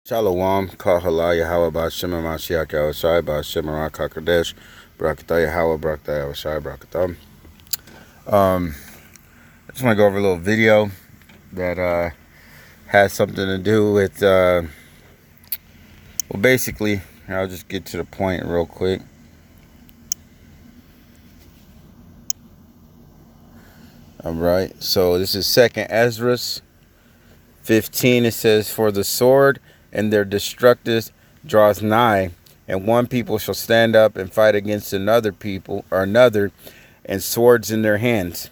Shalom, Kahala Yahweh Bashem Mashiach Yahushai Bashem Rakadesh Barakatah Yahweh Barakatah Yahushai Barakatam. I just want to go over a little video that has something to do with, well, basically, I'll just get to the point real quick. Alright, so this is 2nd Esdras 15. It says, "For the sword and their destructors draws nigh, and one people shall stand up and fight against another people, or another, and swords in their hands."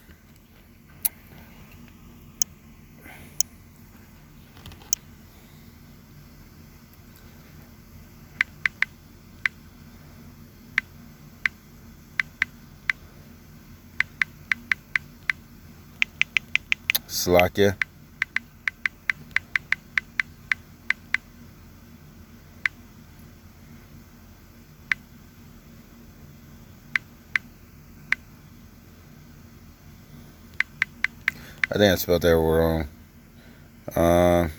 Slakia. I think I spelled that wrong. Oh.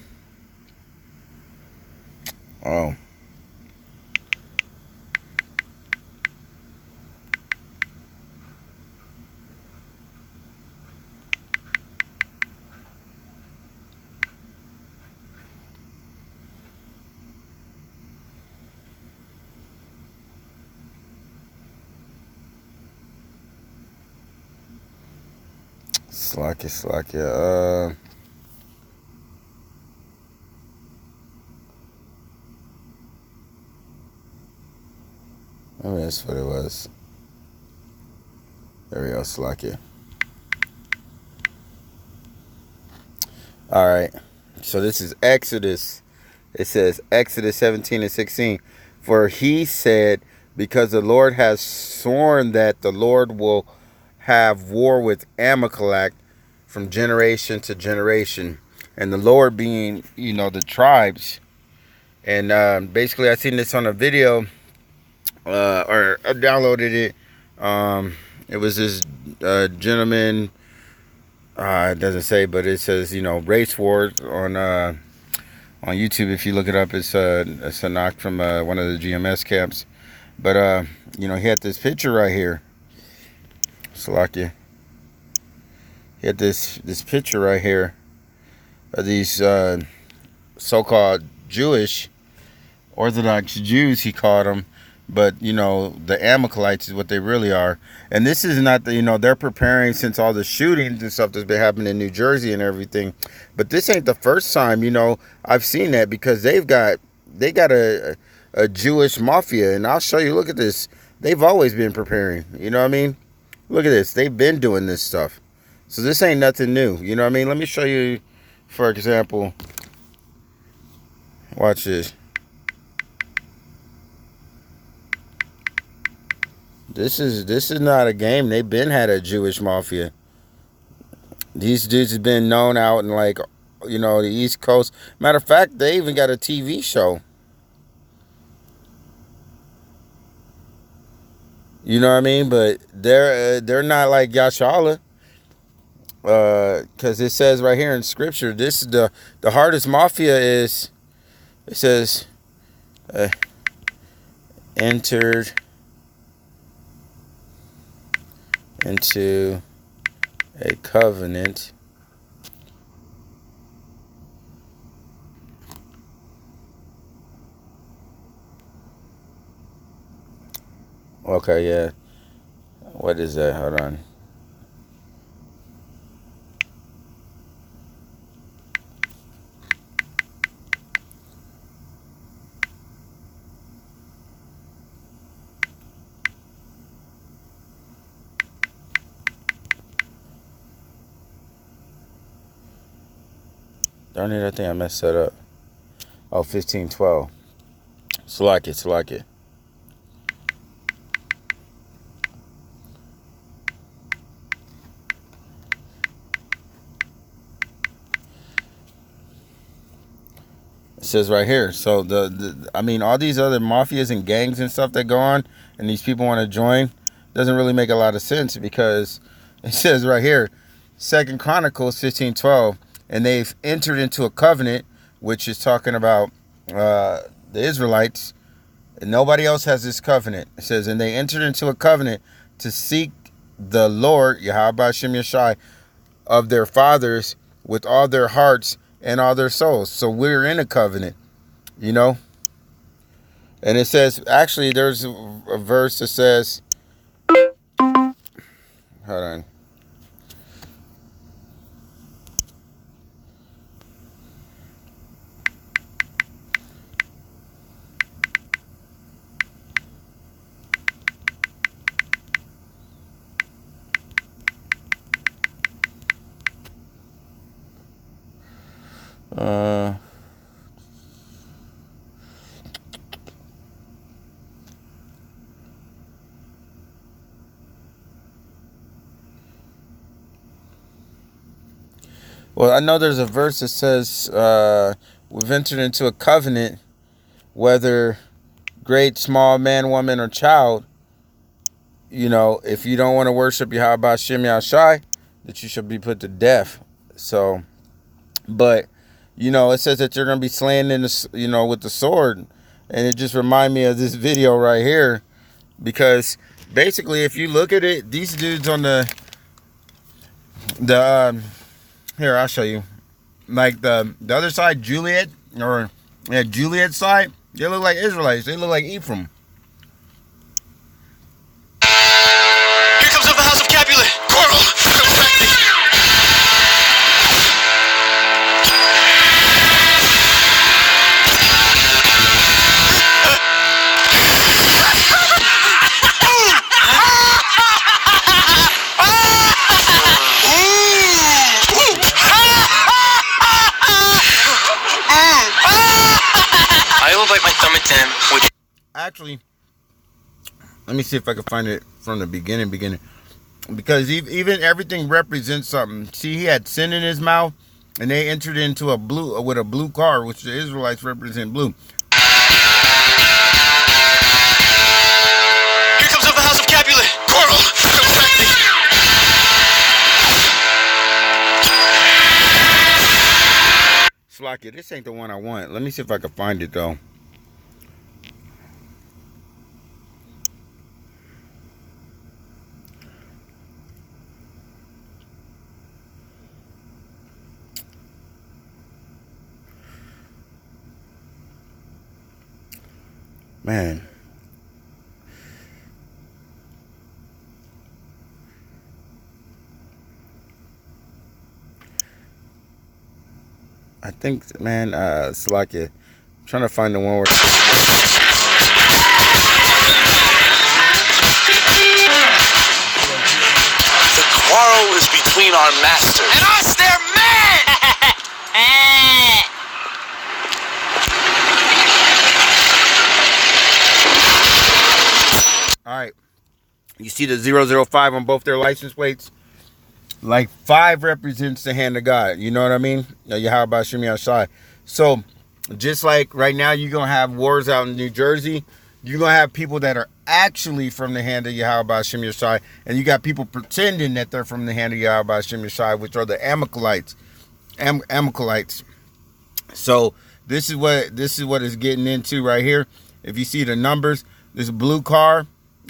Slakia. Maybe that's what it was. There we go, Slakia. Alright. So this is Exodus. It says Exodus 17 and 16. "For he said, because the Lord has sworn that the Lord will have war with Amalek from generation to generation." And the Lord being, the tribes. And basically I seen this on a video, or I downloaded it. It was this gentleman, it doesn't say, but it says, race wars on YouTube. If you look it up, it's a knock from one of the GMS camps. But he had this picture right here. Salakia. He had this picture right here of these so-called Jewish Orthodox Jews, he called them. But, the Amalekites is what they really are. And this is not they're preparing since all the shootings and stuff that's been happening in New Jersey and everything. But this ain't the first time, I've seen that, because they got a Jewish mafia. And I'll show you, look at this. They've always been preparing, you know what I mean? Look at this. They've been doing this stuff. So this ain't nothing new, you know what I mean? Let me show you, for example. Watch this. This is not a game. They've been had a Jewish mafia. These dudes have been known out in, the East Coast. Matter of fact, they even got a TV show. You know what I mean? But they're not like Yashala. Because it says right here in Scripture, this is the hardest mafia is. It says, entered into a covenant okay, yeah. What is that? Hold on. Darn it, I think I messed that up. Oh, 1512. Slack it. It says right here. So all these other mafias and gangs and stuff that go on, and these people want to join, doesn't really make a lot of sense, because it says right here, 2nd Chronicles 15:12, and they've entered into a covenant, which is talking about the Israelites, and nobody else has this covenant. It says, and they entered into a covenant to seek the Lord, Yahweh Hashem Yeshai, of their fathers with all their hearts and all their souls. So we're in a covenant, you know. And it says, actually, there's a verse that says, hold on. Well, I know there's a verse that says, we've entered into a covenant, whether great, small, man, woman, or child, you know, if you don't want to worship Yahweh Hashem Yahshai, that you should be put to death. So, but, you know, it says that you're going to be slain in the, you know, with the sword. And it just reminded me of this video right here, because basically, if you look at it, these dudes on the here, I'll show you. Like the other side, Juliet, or Juliet's side, they look like Israelites. They look like Ephraim. Here comes up the house of Capulet. Coral, I will bite my thumb at them with... Actually, let me see if I can find it from the beginning. Because even everything represents something. See, he had sin in his mouth, and they entered into a blue car, which the Israelites represent blue. Here comes up the house of Capulet. Coral, Slakia, this ain't the one I want. Let me see if I can find it, though. Man. I think, man, Slakia, I'm trying to find the one where... the quarrel is between our masters and us, their men! Alright. You see the 005 on both their license plates? Like 5 represents the hand of God. You know what I mean? Yahweh Hashem Yahshai. So, just like right now you're going to have wars out in New Jersey, you're going to have people that are actually from the hand of Yahweh Hashem Yahshai, and you got people pretending that they're from the hand of Yahweh Hashem Yahshai, which are the Amalekites. Amalekites. So, this is what it's getting into right here. If you see the numbers, this blue car,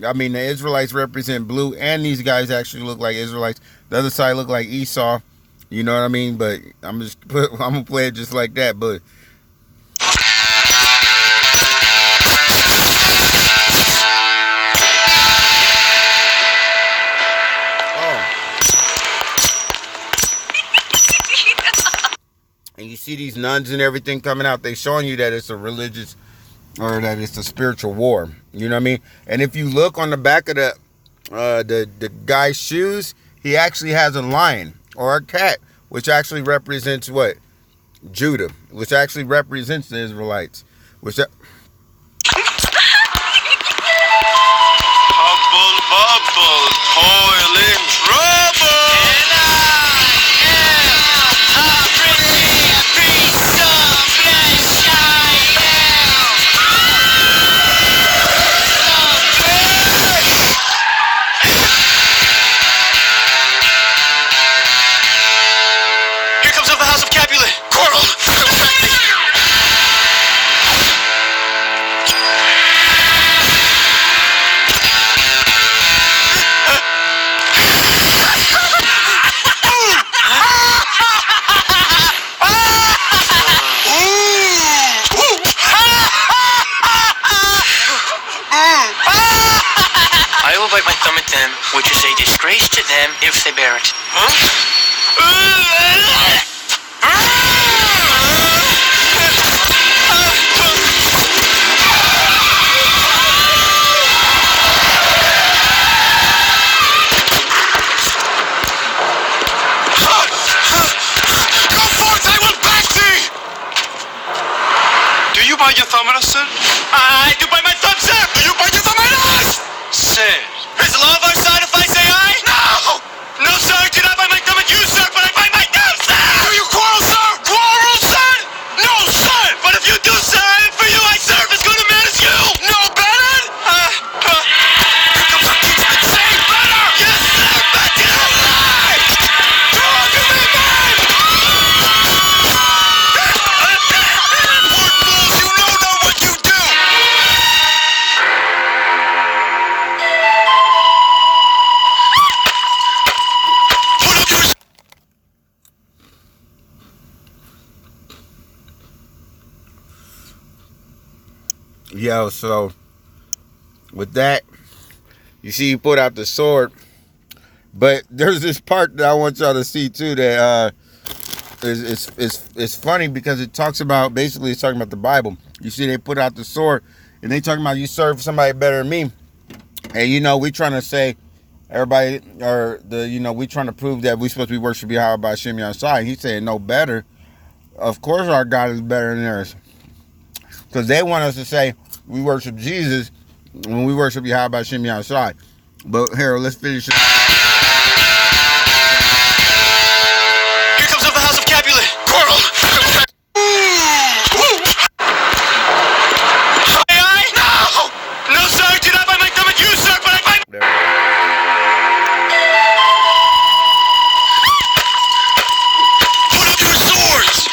I mean, the Israelites represent blue, and these guys actually look like Israelites. The other side look like Esau. You know what I mean? But I'm gonna play it just like that. But and you see these nuns and everything coming out. They showing you that it's a religious, or that it's a spiritual war. You know what I mean? And if you look on the back of the guy's shoes, he actually has a lion or a cat, which actually represents what? Judah, which actually represents the Israelites. Bubble, toil in trouble. Here comes up the house of Capulet. Coral, them, which is a disgrace to them if they bear it. Go forth, I will back thee! Do you bite your thumb at us, sir? I do bite my thumb, sir! Do you bite your thumb at us? Sir. Is the law of our side if I say aye? No! No, sir, I do not bite my thumb at you, sir, but I bite my thumb, sir! Do you quarrel, sir? Quarrel, sir? No, sir! But if you do, sir, and for you I serve as good a man as you! No, Bennett? Here comes our kinsman, say better! Yes, sir, back in the line! Go on to me, man! Word fools, you know not what you do! Put up your... Yo, so with that, you see, he put out the sword, but there's this part that I want y'all to see too. That it's funny because it talks about, basically it's talking about the Bible. You see, they put out the sword, and they talking about you serve somebody better than me, and we trying to say everybody, or we trying to prove that we supposed to be worshiping Yahweh by Shimon side. He's saying no better. Of course, our God is better than theirs. Because they want us to say we worship Jesus when we worship Yahweh by Shimon side. But here, let's finish it. Here comes up the House of Capulet! Quarrel! Aye? No! No, sir, do not bite my thumb at you, sir, but I bite... There we go. Put up your swords!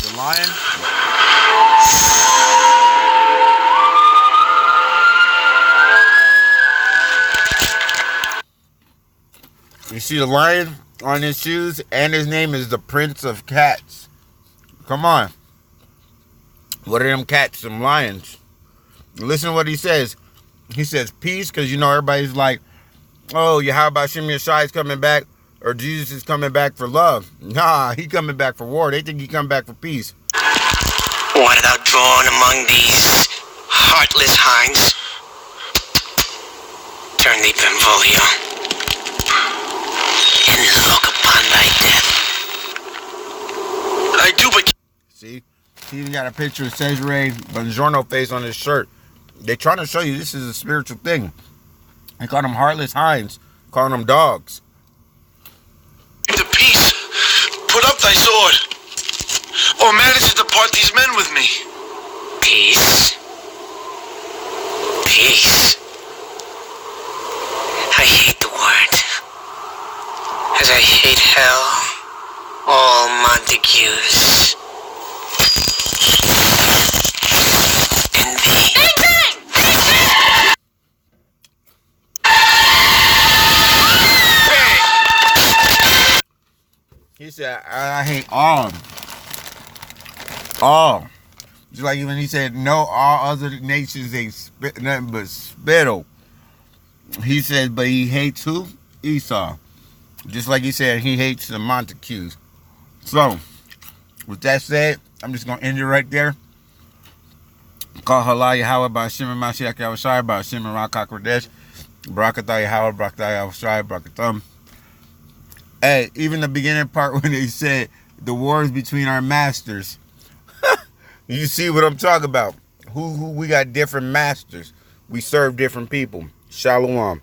The lion. You see the lion on his shoes, and his name is the Prince of Cats. Come on. What are them cats? Some lions. Listen to what he says. He says peace, because everybody's like, oh, Yahweh Shimon Shai is coming back, or Jesus is coming back for love. Nah, he coming back for war. They think he coming back for peace. Why art thou drawn among these heartless hinds? Turn thee, Benvolio, and look upon thy death. I do, but... See? He even got a picture of Cesare Bongiorno face on his shirt. They trying to show you this is a spiritual thing. They call them heartless hinds, calling them dogs. To peace! Put up thy sword! Or manage to depart these men with me. Peace. Peace. I hate the word. As I hate hell, all Montagues. And thee. He said, I hate all. All. Just like when he said, no, all other nations ain't nothing but spittle. He said, but he hates who? Esau. Just like he said, he hates the Montagues. So, with that said, I'm just going to end it right there. Call halal Yahweh by Shimon Mashiach Yahushai by Shimon Rakak Radesh. Barakatah Yahweh, Barakatah Yahushai, Barakatam. Hey, even the beginning part when they said the wars between our masters. You see what I'm talking about. Who we got different masters. We serve different people. Shalom.